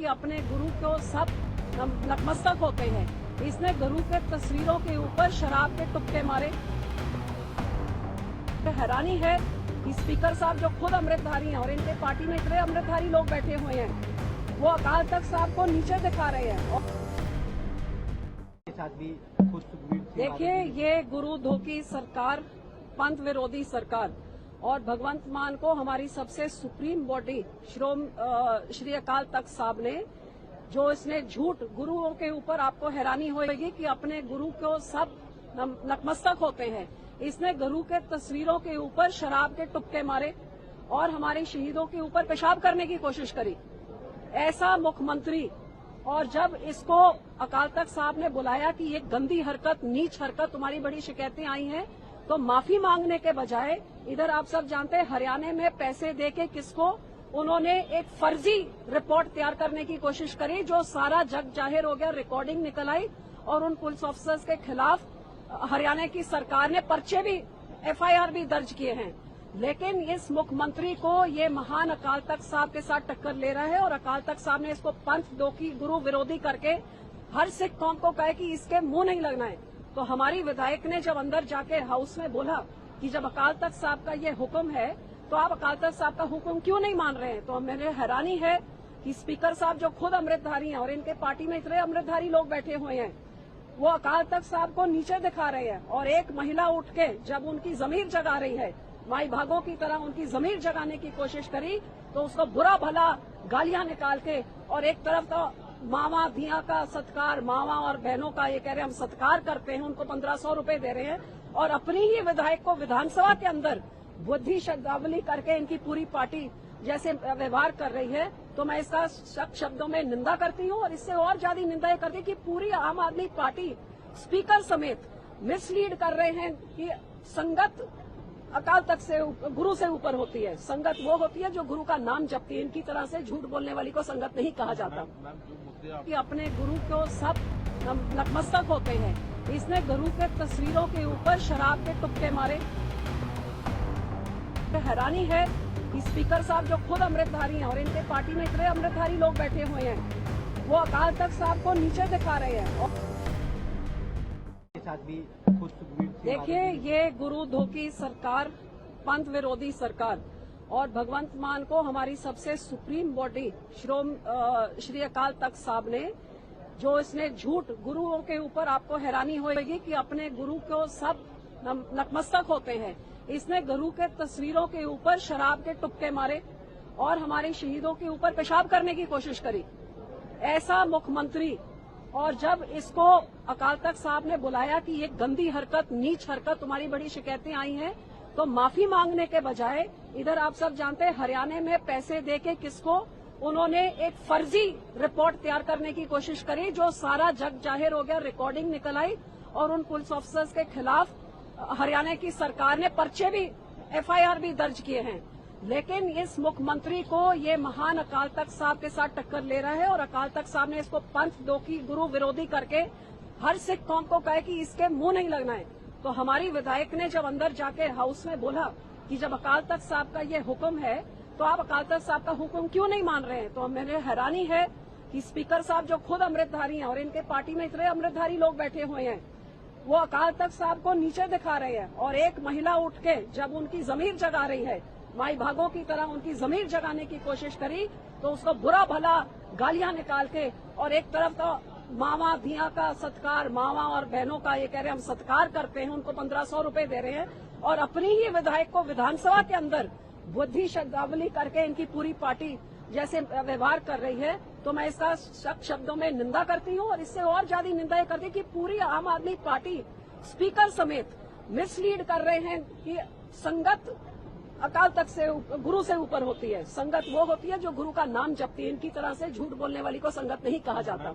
अपने गुरु को सब नतमस्तक होते हैं। इसने गुरु के तस्वीरों के ऊपर शराब के तुक्के मारे। हैरानी है कि स्पीकर साहब जो खुद अमृतधारी हैं और इनके पार्टी में इतने अमृतधारी लोग बैठे हुए हैं, वो अकाल तख्त साहब को नीचे दिखा रहे हैं। देखिए, ये गुरु धोखी सरकार, पंथ विरोधी सरकार और भगवंत मान को हमारी सबसे सुप्रीम बॉडी श्री अकाल तख्त साहब ने जो इसने झूठ गुरुओं के ऊपर, आपको हैरानी होगी कि अपने गुरु को सब नतमस्तक होते हैं। इसने गुरु के तस्वीरों के ऊपर शराब के तुक्के मारे और हमारे शहीदों के ऊपर पेशाब करने की कोशिश करी। ऐसा मुख्यमंत्री, और जब इसको अकाल तख्त साहब ने बुलाया कि ये गंदी हरकत, नीच हरकत, तुम्हारी बड़ी शिकायतें आई हैं, तो माफी मांगने के बजाय इधर आप सब जानते हैं हरियाणा में पैसे देके किसको उन्होंने एक फर्जी रिपोर्ट तैयार करने की कोशिश करी, जो सारा जग जाहिर हो गया, रिकॉर्डिंग निकल आई और उन पुलिस ऑफिसर्स के खिलाफ हरियाणा की सरकार ने पर्चे भी, एफआईआर भी दर्ज किए हैं। लेकिन इस मुख्यमंत्री को ये महान अकाल तख्त साहब के साथ टक्कर ले रहा है और अकाल तख्त साहब ने इसको पंथ धोखी, गुरु विरोधी करके हर सिख कौम को कहे कि इसके मुंह नहीं लगना है। तो हमारी विधायक ने जब अंदर जाके हाउस में बोला कि जब अकाल तख्त साहब का ये हुक्म है तो आप अकाल तख्त साहब का हुक्म क्यों नहीं मान रहे हैं, तो मेरे हैरानी है कि स्पीकर साहब जो खुद अमृतधारी हैं और इनके पार्टी में इतने अमृतधारी लोग बैठे हुए हैं, वो अकाल तख्त साहब को नीचे दिखा रहे हैं। और एक महिला उठ के जब उनकी जमीर जगा रही है, माई भागों की तरह उनकी जमीर जगाने की कोशिश करी, तो उसको बुरा भला गालियां निकाल के, और एक तरफ तो मावा धिया का सत्कार, मावा और बहनों का ये कह रहे हैं हम सत्कार करते हैं, उनको 1500 रुपए दे रहे हैं, और अपनी ही विधायक को विधानसभा के अंदर बुद्धि शब्दावली करके इनकी पूरी पार्टी जैसे व्यवहार कर रही है। तो मैं इसका सख्त शब्दों में निंदा करती हूँ। और इससे और ज्यादा निंदा ये करती है कि पूरी आम आदमी पार्टी स्पीकर समेत मिसलीड कर रहे हैं कि संगत अकाल तख्त से, गुरु से ऊपर होती है। संगत वो होती है जो गुरु का नाम जपती है। इनकी तरह से झूठ बोलने वाली को संगत नहीं कहा जाता। कि अपने गुरु को सब नतमस्तक होते हैं। इसने गुरु के तस्वीरों के ऊपर शराब के तुक्के मारे। हैरानी है कि स्पीकर साहब जो खुद अमृतधारी हैं और इनके पार्टी में इतने अमृतधारी लोग बैठे हुए हैं, वो अकाल तख्त साहब को नीचे दिखा रहे हैं। देखिए, ये गुरु धोखी सरकार, पंथ विरोधी सरकार और भगवंत मान को हमारी सबसे सुप्रीम बॉडी श्री अकाल तख्त साहब ने जो इसने झूठ गुरुओं के ऊपर, आपको हैरानी होगी कि अपने गुरु को सब नतमस्तक होते हैं। इसने गुरु के तस्वीरों के ऊपर शराब के तुक्के मारे और हमारे शहीदों के ऊपर पेशाब करने की कोशिश करी। ऐसा मुख्यमंत्री, और जब इसको अकाल तख्त साहब ने बुलाया कि ये गंदी हरकत, नीच हरकत, तुम्हारी बड़ी शिकायतें आई हैं, तो माफी मांगने के बजाय इधर आप सब जानते हैं हरियाणा में पैसे देके किसको उन्होंने एक फर्जी रिपोर्ट तैयार करने की कोशिश करी, जो सारा जग जाहिर हो गया, रिकॉर्डिंग निकल आई और उन पुलिस ऑफिसर्स के खिलाफ हरियाणा की सरकार ने पर्चे भी, एफआईआर भी दर्ज किए हैं। लेकिन इस मुख्यमंत्री को ये महान अकाल तख्त साहब के साथ टक्कर ले रहा है और अकाल तख्त साहब ने इसको पंथ धोखी, गुरु विरोधी करके हर सिख कौम को कहे कि इसके मुंह नहीं लगना है। तो हमारी विधायक ने जब अंदर जाके हाउस में बोला कि जब अकाल तख्त साहब का ये हुक्म है तो आप अकाल तख्त साहब का हुक्म क्यों नहीं मान रहे हैं, तो मेरे हैरानी है कि स्पीकर साहब जो खुद अमृतधारी हैं और इनके पार्टी में इतने अमृतधारी लोग बैठे हुए हैं, वो अकाल तख्त साहब को नीचे दिखा रहे हैं। और एक महिला उठ के जब उनकी जमीर जगा रही है, माई भागों की तरह उनकी जमीर जगाने की कोशिश करी, तो उसको बुरा भला गालियां निकाल के, और एक तरफ तो मावा धिया का सत्कार, मावा और बहनों का ये कह रहे हैं हम सत्कार करते हैं, उनको 1500 रुपए दे रहे हैं, और अपनी ही विधायक को विधानसभा के अंदर बुद्धि शब्दावली करके इनकी पूरी पार्टी जैसे व्यवहार कर रही है। तो मैं इसका सख्त शब्दों में निंदा करती हूँ। और इससे और ज्यादा निंदा ये करती है कि पूरी आम आदमी पार्टी स्पीकर समेत मिसलीड कर रहे हैं कि संगत अकाल तख्त से, गुरु से ऊपर होती है। संगत वो होती है जो गुरु का नाम जपती है। इनकी तरह से झूठ बोलने वाली को संगत नहीं कहा जाता।